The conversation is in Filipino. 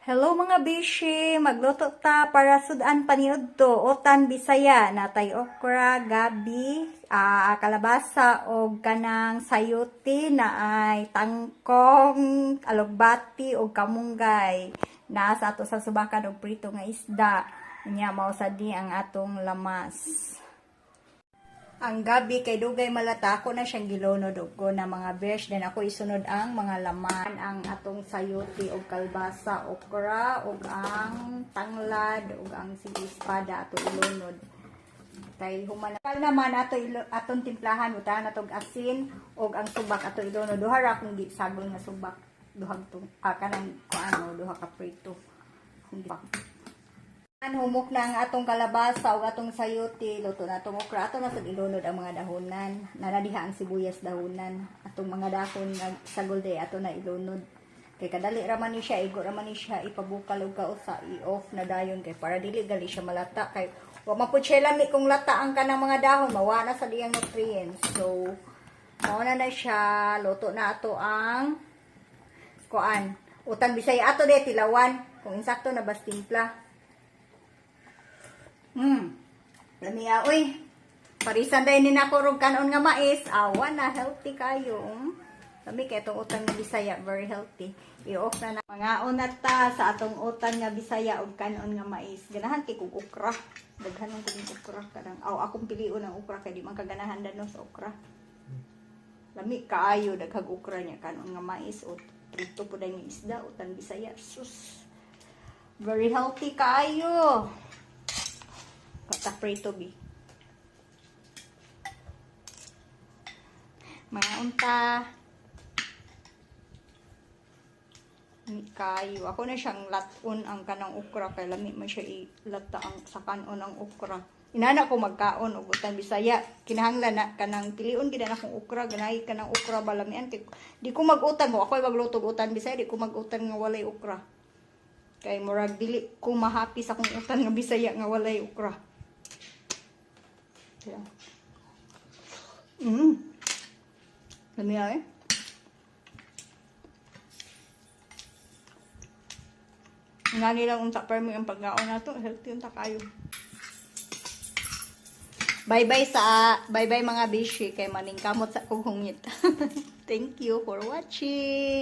Hello mga bishi, magluto ta para sudan paniud to, utan Bisaya, natay okra, gabi, kalabasa o kanang sayuti na ay tangkong, alugbati o kamunggay. Nasa ato sa subakan og prito nga isda. Nya mao sad ni ang atong lamas. Ang gabi kay dugay malata, ako na siyang gilunod og ko na mga besh, then ako isunod ang mga laman, ang atong sayuti og kalbasa, okra og ang tanglad og ang sige espada ato ilunod. Kay humanakal naman aton timplahan utan atong asin og ang subak ato ilunod. Duha ra akong gisagol nga subak, duha tong kanang kuano, duha ka prito. Humok na ang atong kalabasa o atong sayote, luto na atong okra, ato na sa ilunod ang mga dahonan, nanadiha ang sibuyas dahonan, atong mga dahon nga sagol day, ato na ilunod. Kay kadali raman ni siya, igo raman ni siya, ipabukal o kausa, i-off na dayon, kay para dili gali siya malata, kay wag mapudsiya lami kung lata ang kanang mga dahon, mawana sa diyang nutrients. So, mauna na siya, luto na ato ang kuan, utan Bisaya, ato de tilawan, kung insakto na bas timpla. Lamiya, uy. Parisan dahil ni nakurog kanon nga mais. Awa na, healthy kayo. Lami kaya itong utang nga Bisaya, very healthy. I-off na na. Mga unata sa atong utang nga Bisaya o kanon nga mais. Ganahan kay kong ukra. Daghanon kong ukra. Akong piliun ng ukra kaya di man kaganahan danon sa ukra. Lami kaayo, daghag ukra niya kanon nga mais. O trito po dahil nga isda, utang Bisaya. Sus. Very healthy kaayo. Kata prito bi. Mga unta. Ni kayo. Ako na siyang laton ang kanang ukra kay lami man siya ilata ang sa kanon ang ukra. Inana ko magkaon og utang Bisaya. Kinahanglan na kanang piliun gid na akong ukra, ganay kanang ukra balamian kay di ko mag-utang ako ay magluto og utang Bisaya, di ko mag-utang nga walay ukra. Kay murag dili ko mahappy sa akong utang nga Bisaya nga walay ukra. Yeah. Lami ay. Nga nilang unta permi ang pagkaon nato, healthy unta kayo. Bye-bye mga bishi kay maningkamot sa kong hungit. Thank you for watching.